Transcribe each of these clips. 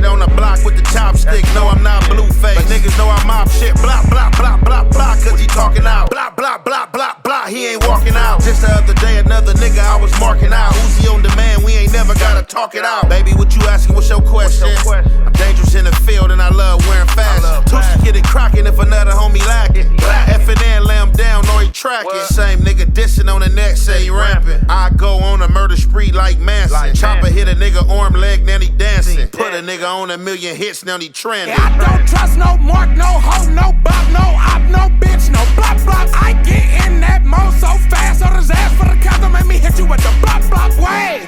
on the block with the chopstick. No, I'm not Blueface. Niggas know I mop shit. Blah, blah, blah, blah, blah, cause he talking out. Blah, blah, blah, blah, blah, he ain't walking out. Just the other day, another nigga I was marking out. Uzi on demand, we ain't never gotta talk it out. Baby, what you asking, what's your question? I'm dangerous in the field and I love wearing fashion. Tusi get it crockin' if another homie lacking. F&N lay him down or he tracking. Same nigga dissing on the neck, say he ramping. I go on a murder spree like Manson. Chopper hit a nigga arm, leg, now he dancing. Put a nigga on 1,000,000 hits, now he trending. Yeah, I don't trust no mark, no hoe, no bop, no op, no bitch, no blop, blop. I get in that mode so fast, on his ass for the count, don't make me hit you with the blop, blop way.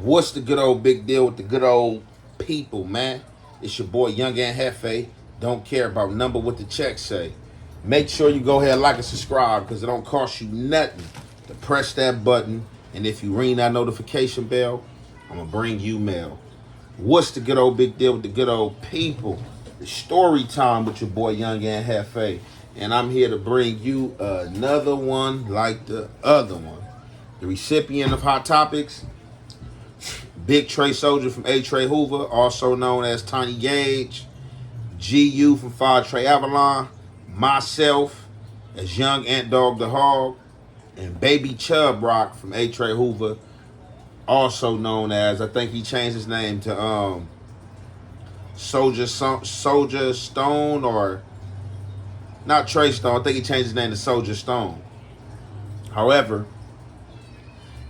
What's the good old big deal with the good old people, man? It's your boy Young and Hefe. Don't care about number what the check say. Make sure you go ahead, like and subscribe, because it don't cost you nothing to press that button. And if you ring that notification bell, I'm going to bring you mail. What's the good old big deal with the good old people? It's story time with your boy Young and Hefe. And I'm here to bring you another one like the other one. The recipient of Hot Topics, Big Trey Soulja.83 Hoover, also known as Tiny Gage, GU from 5 Trey Avalon, myself as Young Ant Dog the Hog, and Baby Chubb Roc from 83 Hoover, also known as, I think he changed his name to Soulja Stone, or not Trey Stone. I think he changed his name to Soulja Stone. However,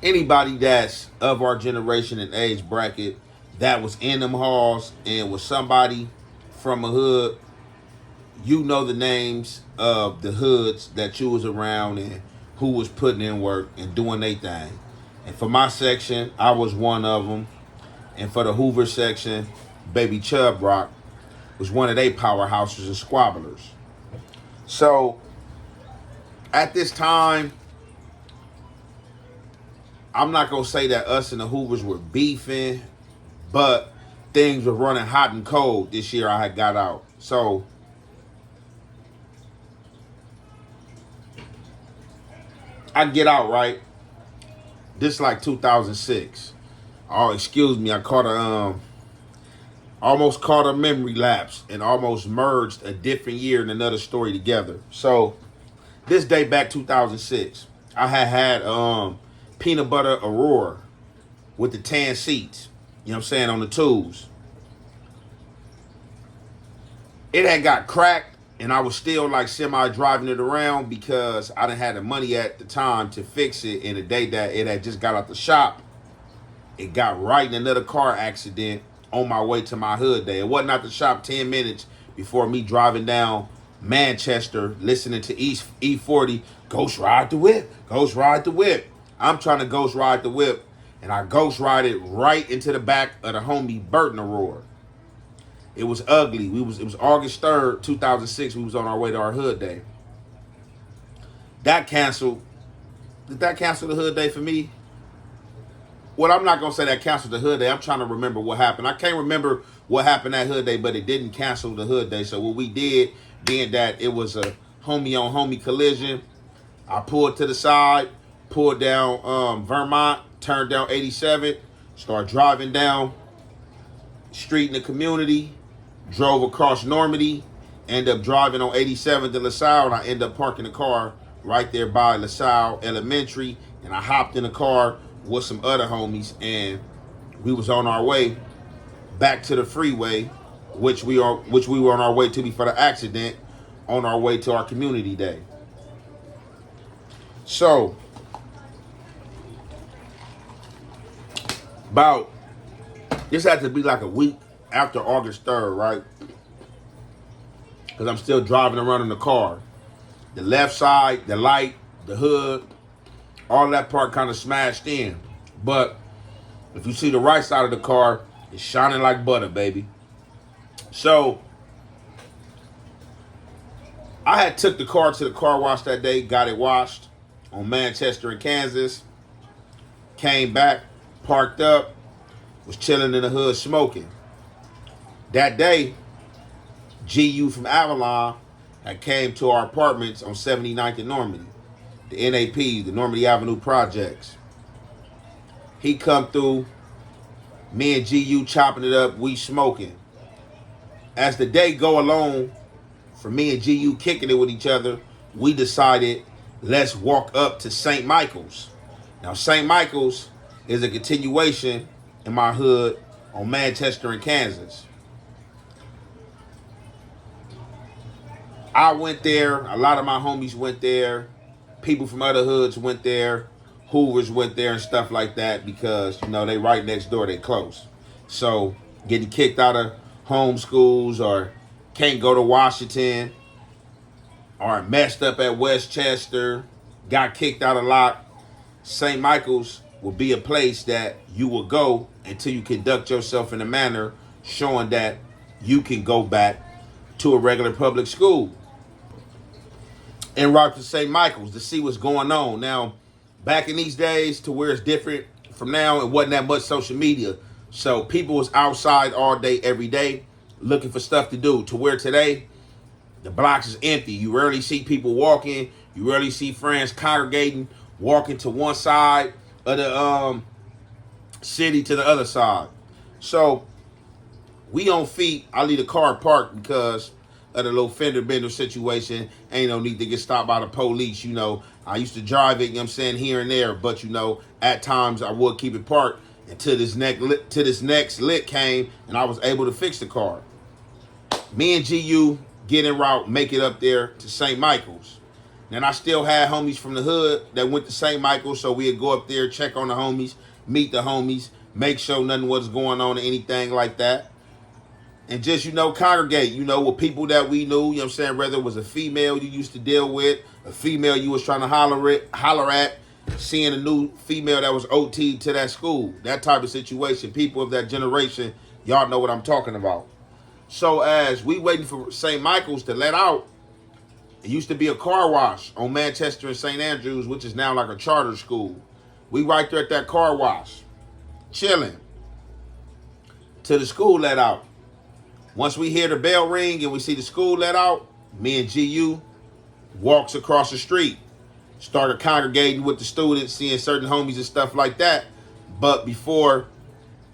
anybody that's of our generation and age bracket that was in them halls and was somebody from a hood, you know the names of the hoods that you was around and who was putting in work and doing their thing. And for my section, I was one of them. And for the Hoover section, Baby Chubb Roc was one of their powerhouses and squabblers. So at this time, I'm not going to say that us and the Hoovers were beefing, but things were running hot and cold this year I had got out. So I get out, right? This like 2006. Oh, excuse me. I caught almost caught a memory lapse and almost merged a different year and another story together. So this day back 2006, I had peanut butter Aurora with the tan seats, you know what I'm saying, on the tools. It had got cracked and I was still like semi driving it around because I didn't have the money at the time to fix it. In the day that it had just got out the shop, it got right in another car accident on my way to my hood day. It wasn't out the shop 10 minutes before me driving down Manchester, listening to E40, Ghost Ride the Whip, Ghost Ride the Whip. I'm trying to ghost ride the whip, and I ghost ride it right into the back of the homie Burton Aurora. It was ugly. It was August 3rd, 2006. We was on our way to our hood day. That canceled. Did that cancel the hood day for me? Well, I'm not going to say that canceled the hood day. I'm trying to remember what happened. I can't remember what happened that hood day, but it didn't cancel the hood day. So what we did, being that it was a homie-on-homie collision, I pulled to the side, pulled down Vermont, turned down 87, started driving down street in the community, drove across Normandy, ended up driving on 87 to LaSalle, and I ended up parking the car right there by LaSalle Elementary, and I hopped in the car with some other homies, and we was on our way back to the freeway, which we were on our way to before the accident, on our way to our community day. So this had to be like a week after August 3rd, right? Because I'm still driving around in the car. The left side, the light, the hood, all that part kind of smashed in. But if you see the right side of the car, it's shining like butter, baby. So I had took the car to the car wash that day, got it washed on Manchester and Kansas, came back, parked up, was chilling in the hood smoking. That day, GU from Avalon had came to our apartments on 79th and Normandy, the NAP, the Normandy Avenue Projects. He come through, me and GU chopping it up, we smoking. As the day go along, for me and GU kicking it with each other, we decided, let's walk up to St. Michael's. Now, St. Michael's is a continuation in my hood on Manchester and Kansas. I went there. A lot of my homies went there. People from other hoods went there. Hoovers went there and stuff like that because, you know, they right next door. They close. So getting kicked out of home schools or can't go to Washington or messed up at Westchester, got kicked out a lot. St. Michael's will be a place that you will go until you conduct yourself in a manner showing that you can go back to a regular public school. En route to St. Michael's to see what's going on. Now, back in these days to where it's different from now, it wasn't that much social media. So people was outside all day, every day, looking for stuff to do. To where today, the blocks is empty. You rarely see people walking. You rarely see friends congregating, walking to one side of the city to the other side. So we on feet. I leave the car parked because of the little fender bender situation. Ain't no need to get stopped by the police. You know, I used to drive it, you know what I'm saying, here and there. But, you know, at times I would keep it parked until this next lit came and I was able to fix the car. Me and GU get en route, make it up there to St. Michael's. And I still had homies from the hood that went to St. Michael's, so we'd go up there, check on the homies, meet the homies, make sure nothing was going on or anything like that. And just, you know, congregate, you know, with people that we knew, you know what I'm saying, whether it was a female you used to deal with, a female you was trying to holler at, seeing a new female that was OT to that school, that type of situation. People of that generation, y'all know what I'm talking about. So as we waiting for St. Michael's to let out, it used to be a car wash on Manchester and St. Andrews, which is now like a charter school. We right there at that car wash, chilling, till the school let out. Once we hear the bell ring and we see the school let out, me and GU walks across the street, started congregating with the students, seeing certain homies and stuff like that. But before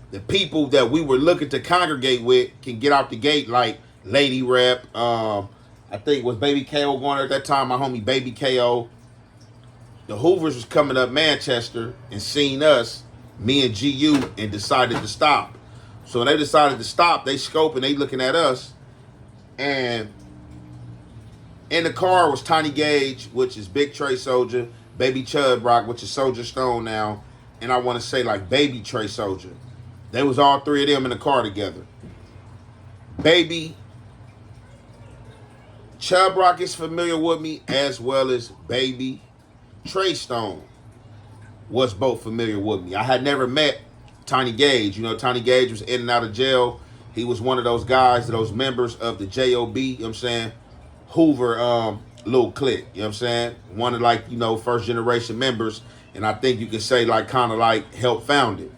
the people that we were looking to congregate with can get out the gate, like Lady Rep, I think it was Baby KO going there at that time, my homie Baby KO. The Hoovers was coming up Manchester and seen us, me and GU, and decided to stop. So when they decided to stop, they scoping, they looking at us. And in the car was Tiny Gage, which is Big Trey Soulja, Baby Chubb Roc, which is Soulja Stone now, and I want to say like Baby Trey Soulja. They was all three of them in the car together. Baby Chubb Roc is familiar with me, as well as Baby Trey Stone was both familiar with me. I had never met Tiny Gage. You know, Tiny Gage was in and out of jail. He was one of those guys, those members of the JOB, you know what I'm saying, Hoover little clique, you know what I'm saying? One of, like, you know, first generation members, and I think you could say like kind of like helped found it.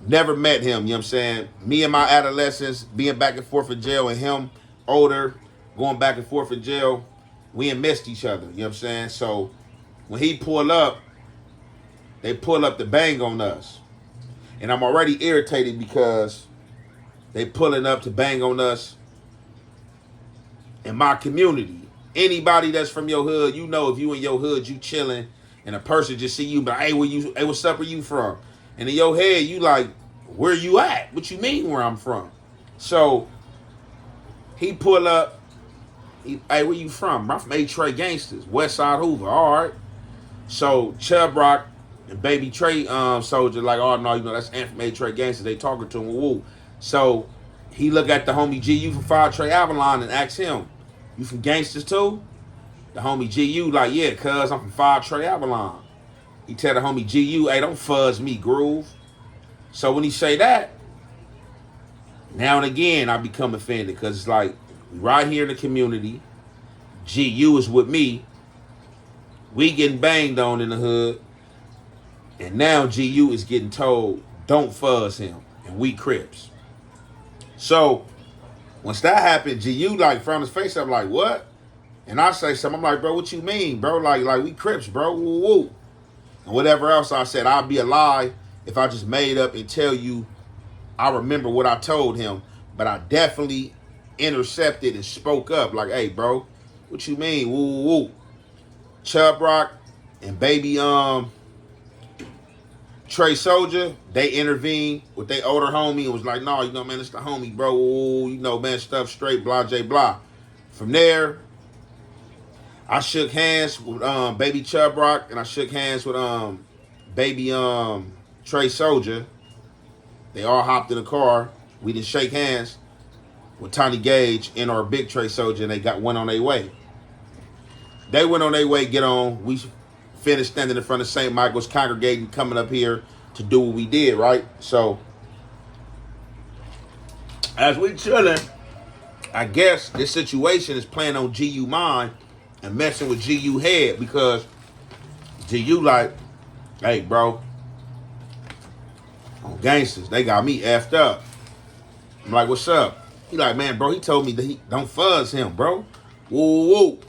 Never met him, you know what I'm saying? Me in my adolescence, being back and forth in jail, and him older, going back and forth in jail, we ain't missed each other, you know what I'm saying? So when he pull up, they pull up to bang on us. And I'm already irritated because they pulling up to bang on us in my community. Anybody that's from your hood, you know, if you in your hood, you chilling, and a person just see you, but hey, what's up, where you from? And in your head, you like, where you at? What you mean where I'm from? So he pull up, hey, where you from? I'm from A-Trey Gangsters, West Side Hoover. All right. So Chubb Roc and Baby Trey Soulja like, oh no, you know, that's Ant from A-Trey Gangsters. They talking to him, woo. So he look at the homie GU from 5 Trey Avalon and ask him, you from Gangsters too? The homie GU like, yeah, cuz I'm from 5 Trey Avalon. He tell the homie GU, hey, don't fuzz me, groove. So when he say that, now and again I become offended because it's like, right here in the community, GU is with me, we getting banged on in the hood, and now GU is getting told, don't fuzz him, and we Crips. So Once that happened, GU like frowned his face up like, what? And I say something, I'm like, bro, what you mean, bro? Like we Crips, bro. Woo woo. And whatever else I said, I'd be a lie if I just made up and tell you I remember what I told him. But I definitely intercepted and spoke up like, hey, bro, what you mean? Woo woo woo. Chubb Roc and Baby Trey Soulja, they intervened with their older homie and was like, no, you know, man, it's the homie, bro. Ooh, you know, man, stuff straight, blah, blah. From there, I shook hands with Baby Chubb Roc and I shook hands with Baby Trey Soulja. They all hopped in the car. We didn't shake hands with Tiny Gage and our big Trey Soulja, and they went on their way. They went on their way, get on. We finished standing in front of St. Michael's, congregating, coming up here to do what we did, right? So, as we chilling, I guess this situation is playing on GU mind and messing with GU head because GU like, hey, bro, on gangsters, they got me effed up. I'm like, what's up? He like, man, bro, he told me that he don't fuzz him, bro. Woo, woo.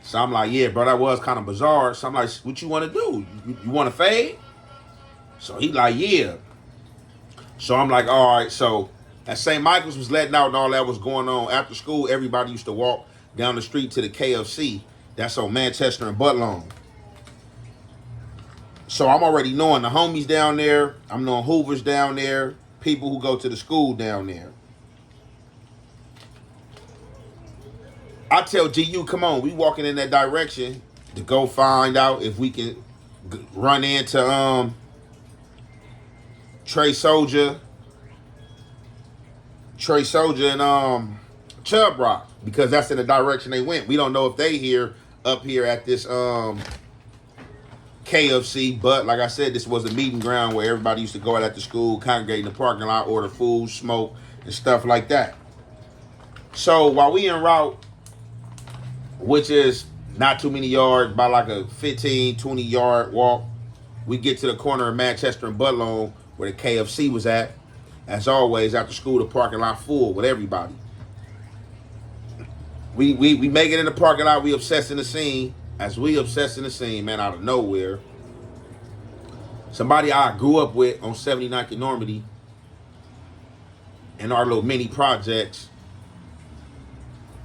So I'm like, yeah, bro, that was kind of bizarre. So I'm like, what you want to do? You want to fade? So he like, yeah. So I'm like, all right. So at St. Michael's was letting out and all that was going on. After school, everybody used to walk down the street to the KFC. That's on Manchester and Butler. So I'm already knowing the homies down there. I'm knowing Hoovers down there. People who go to the school down there. I tell GU, come on, we walking in that direction to go find out if we can run into Trey Soulja and Chubb Roc, because that's in the direction they went. We don't know if they up here at this KFC, but like I said, this was a meeting ground where everybody used to go out at the school, congregate in the parking lot, order food, smoke, and stuff like that. So while we en route, which is not too many yards, by like a 15, 20-yard walk, we get to the corner of Manchester and Butler where the KFC was at. As always, after school, the parking lot full with everybody. We make it in the parking lot. We obsessing the scene. As we obsessing the scene, man, out of nowhere, somebody I grew up with on 79th and Normandy in our little mini projects,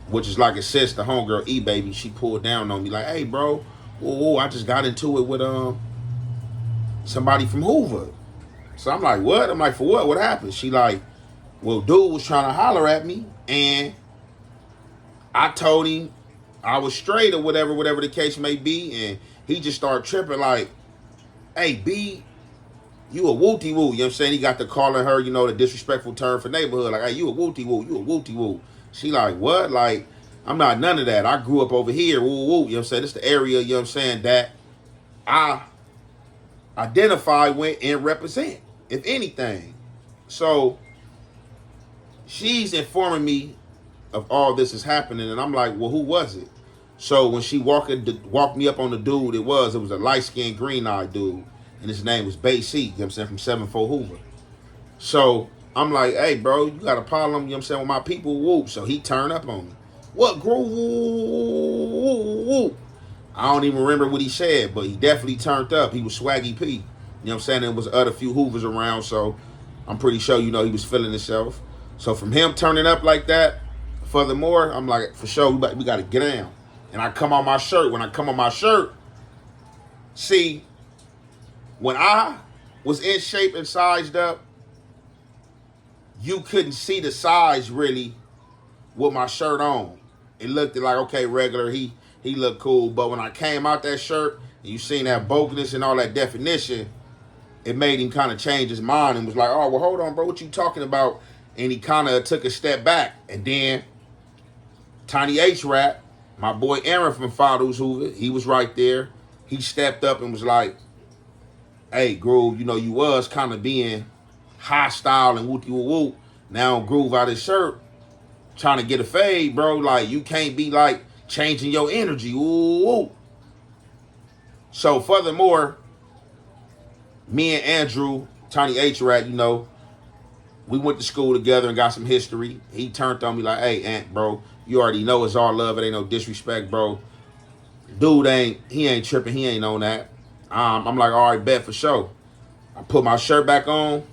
which is like a sister, homegirl E-Baby, she pulled down on me like, hey, bro, whoa, I just got into it with somebody from Hoover. So I'm like, what? I'm like, for what? What happened? She like, well, dude was trying to holler at me, and I told him I was straight or whatever the case may be, and he just started tripping like, hey, B, you a wooty woo. You know what I'm saying? He got to calling her, you know, the disrespectful term for neighborhood. Like, hey, you a wooty woo. You a wooty woo. She like, what? Like, I'm not none of that. I grew up over here. Woo, woo. You know what I'm saying? This the area, you know what I'm saying, that I identify with and represent, if anything. So she's informing me of all this is happening, and I'm like, well, who was it? So when she walked me up on the dude, it was a light-skinned, green-eyed dude, and his name was Bay C, you know what I'm saying, from 74 Hoover. So I'm like, hey, bro, you got a problem, you know what I'm saying, with my people, whoop. So he turned up on me. What, groove? I don't even remember what he said, but he definitely turned up. He was Swaggy P. You know what I'm saying? There was other few Hoovers around, so I'm pretty sure, you know, he was feeling himself. So from him turning up like that, furthermore, I'm like, for sure, we got to get down. And I come on my shirt. When I come on my shirt, see, when I was in shape and sized up, you couldn't see the size really with my shirt on. It looked like, okay, regular, he looked cool. But when I came out that shirt, and you seen that boldness and all that definition, it made him kind of change his mind and was like, oh, well, hold on, bro, what you talking about? And he kind of took a step back. And then Tiny H Rap, my boy Aaron from 83 Hoover, he was right there. He stepped up and was like, hey, Groove, you know, you was kind of being hostile and whoop-de-whoop. Now Groove out his shirt, trying to get a fade, bro. Like, you can't be, like, changing your energy. Ooh. So, furthermore, me and Andrew, Tiny H Rat, you know, We went to school together and got some history. He turned on me like, hey, Ant, bro, you already know it's all love. It ain't no disrespect, bro. Dude he ain't tripping. He ain't on that. I'm like, all right, bet for sure. I put my shirt back on.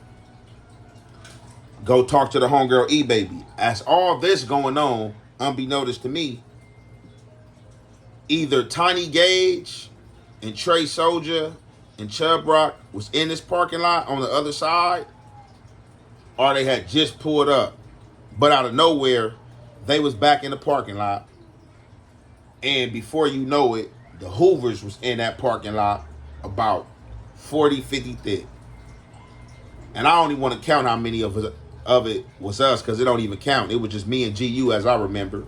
Go talk to the homegirl E-Baby. As all this going on, unbeknownst to me, either Tiny Gage and Trey Soulja and Chubb Roc was in this parking lot on the other side, or they had just pulled up. But out of nowhere, they was back in the parking lot. And before you know it, the Hoovers was in that parking lot about 40, 50 thick. And I don't even want to count how many of it was us, because it don't even count. It was just me and GU as I remember.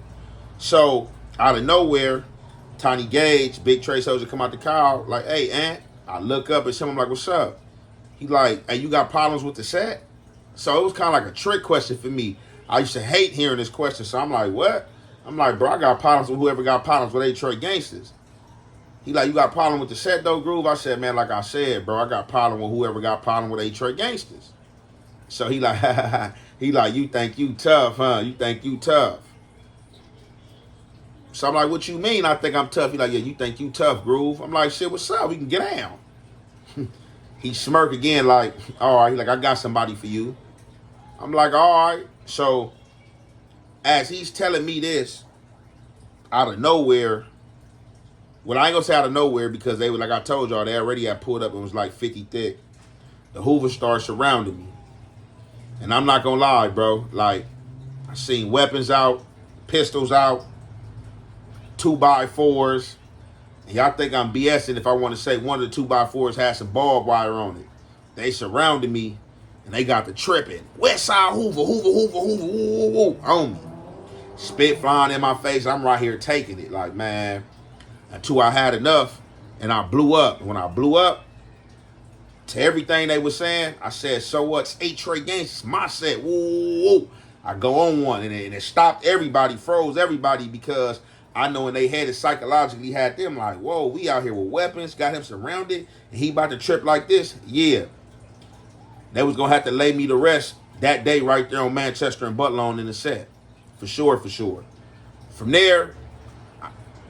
So out of nowhere, Tiny Gage, Big Trey Soulja come out the car like, hey, Ant. I look up at someone like, what's up? He like, hey, you got problems with the set? So it was kind of like a trick question for me. I used to hate hearing this question. So I'm like, what? I'm like, bro, I got problems with whoever got problems with Detroit gangsters. He like, you got problem with the set though, Groove? I said, man, like I said, bro, I got problem with whoever got problem with Detroit gangsters. So he like, you think you tough, huh? You think you tough. So I'm like, what you mean I think I'm tough? He like, yeah, you think you tough, Groove. I'm like, shit, what's up? We can get down. He smirk again like, all right. He like, I got somebody for you. I'm like, all right. So as he's telling me this, out of nowhere, well, I ain't gonna say out of nowhere, because they were, like I told y'all, they already had pulled up and was like 50 thick. The Hoovers started surrounding me. And I'm not gonna lie, bro. Like, I seen weapons out, pistols out, 2x4s. And y'all think I'm BSing if I want to say one of the 2x4s had some barbed wire on it. They surrounded me and they got the tripping. Westside Hoover, on me. Spit flying in my face. I'm right here taking it. Like, man, until I had enough and I blew up. And when I blew up, to everything they were saying, I said, so what's Trey Gangsters? My set, woo. I go on one, and it stopped everybody, froze everybody, because I know in their head it psychologically had them like, whoa, we out here with weapons, got him surrounded, and he about to trip like this? Yeah. They was going to have to lay me to rest that day right there on Manchester and Butler in the set. For sure. From there,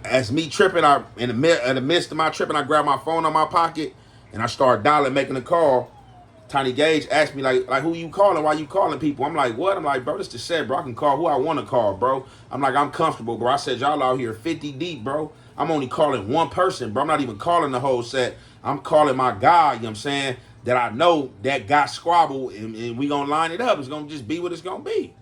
as me tripping, in the midst of my tripping, I grabbed my phone on my pocket, and I started dialing, making a call. Tiny Gage asked me, like, who you calling? Why you calling people? I'm like, what? I'm like, bro, this the set, bro. I can call who I want to call, bro. I'm like, I'm comfortable, bro. I said, y'all out here 50 deep, bro. I'm only calling one person, bro. I'm not even calling the whole set. I'm calling my guy, you know what I'm saying, that I know that got squabble, and we going to line it up. It's going to just be what it's going to be.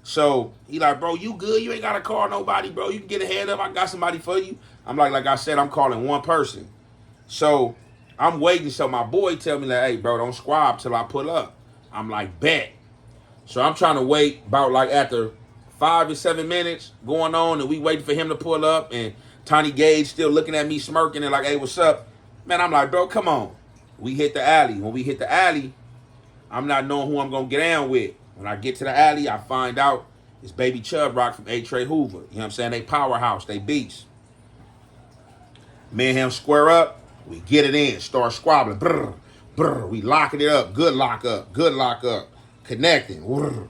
So he like, bro, you good? You ain't got to call nobody, bro. You can get ahead of. I got somebody for you. I'm like I said, I'm calling one person. So I'm waiting, so my boy tell me, like, hey, bro, don't squab till I pull up. I'm like, bet. So I'm trying to wait about like after 5 to 7 minutes going on, and we waiting for him to pull up, and Tiny Gage still looking at me smirking and like, hey, what's up? Man, I'm like, bro, come on. We hit the alley. When we hit the alley, I'm not knowing who I'm going to get down with. When I get to the alley, I find out it's Baby Chubb Roc from Trey Hoover. You know what I'm saying? They powerhouse. They beast. Me and him square up. We get it in. Start squabbling. Brr, brr. We locking it up. Good lock up. Good lock up. Connecting. Brr.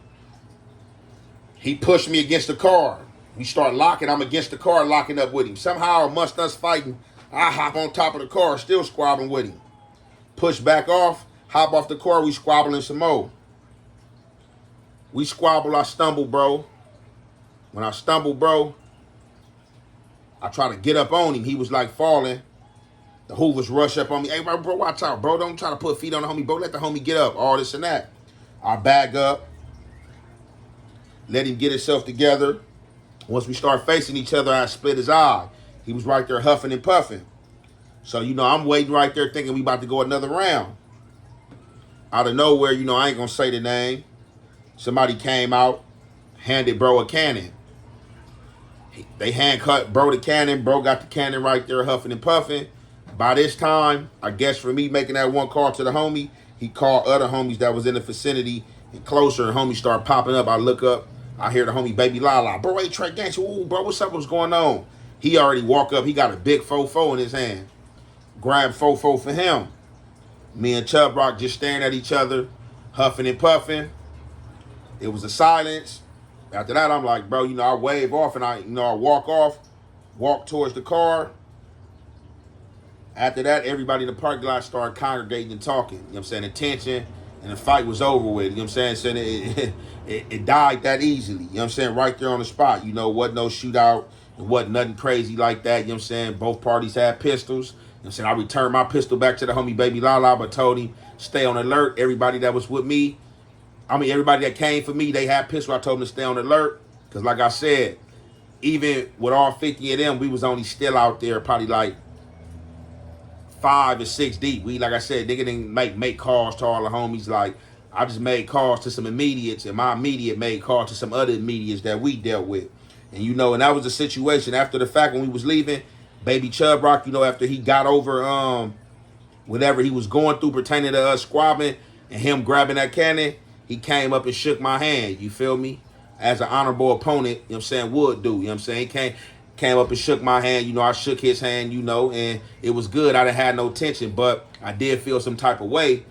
He pushed me against the car. We start locking. I'm against the car, locking up with him. Somehow, amongst us fighting, I hop on top of the car, still squabbling with him. Push back off. Hop off the car. We squabbling some more. We squabble, I stumble, bro. When I stumble, bro, I try to get up on him. He was like falling. The Hoovers rush up on me. Hey, bro, watch out, bro. Don't try to put feet on the homie, bro. Let the homie get up. All this and that. I bag up. Let him get himself together. Once we start facing each other, I split his eye. He was right there huffing and puffing. So, you know, I'm waiting right there thinking we about to go another round. Out of nowhere, you know, I ain't going to say the name. Somebody came out, handed bro a cannon. They hand-cut bro the cannon. Bro got the cannon right there, huffing and puffing. By this time, I guess for me making that one call to the homie, he called other homies that was in the vicinity and closer, and homies start popping up. I look up. I hear the homie Baby Lala. Bro, hey, Trey Gangster. Ooh, bro, what's up? What's going on? He already walk up. He got a big 4-4 in his hand. Grab 4-4 for him. Me and Chubb Roc just staring at each other, huffing and puffing. It was a silence. After that, I'm like, bro, I wave off and I walk off, walk towards the car. After that, everybody in the parking lot started congregating and talking. You know what I'm saying? Attention, and the fight was over with. You know what I'm saying? It died that easily. You know what I'm saying? Right there on the spot. Wasn't no shootout. It wasn't nothing crazy like that. You know what I'm saying? Both parties had pistols. You know what I'm saying? I returned my pistol back to the homie Baby Lala, but told him, stay on alert. Everybody that was with me, everybody that came for me, they had pistols. I told them to stay on alert. Because like I said, even with all 50 of them, we was only still out there probably like 5 or 6 deep. We, like I said, nigga didn't make calls to all the homies. Like, I just made calls to some immediates, and my immediate made calls to some other immediates that we dealt with. And and that was the situation. After the fact, when we was leaving, Baby Chubb Roc, after he got over whatever he was going through pertaining to us squabbling and him grabbing that cannon, he came up and shook my hand, you feel me? As an honorable opponent, would do. He came up and shook my hand. I shook his hand, and it was good. I didn't have no tension, but I did feel some type of way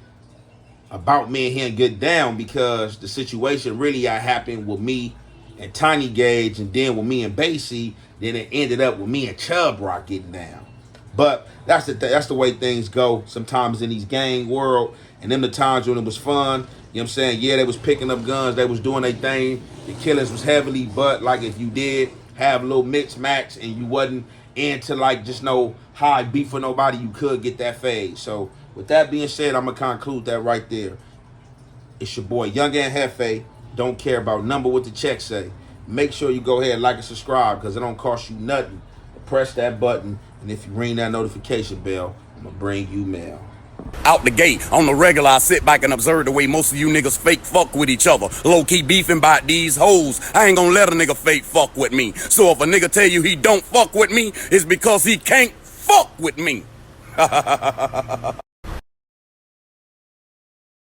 about me and him getting down because the situation really happened with me and Tiny Gage, and then with me and Basie, then it ended up with me and Chubb Roc getting down. But that's the way things go sometimes in these gang world, and them the times when it was fun. You know what I'm saying? Yeah, they was picking up guns, they was doing their thing. The killings was heavily, but like if you did have a little mix max and you wasn't into like just no high beef with nobody, you could get that fade. So with that being said, I'm gonna conclude that right there. It's your boy Young and Hefe. Don't care about number what the check say. Make sure you go ahead and like and subscribe because it don't cost you nothing. Press that button, and if you ring that notification bell, I'm gonna bring you mail. Out the gate, on the regular, I sit back and observe the way most of you niggas fake fuck with each other. Low-key beefing about these hoes. I ain't gonna let a nigga fake fuck with me. So if a nigga tell you he don't fuck with me, it's because he can't fuck with me.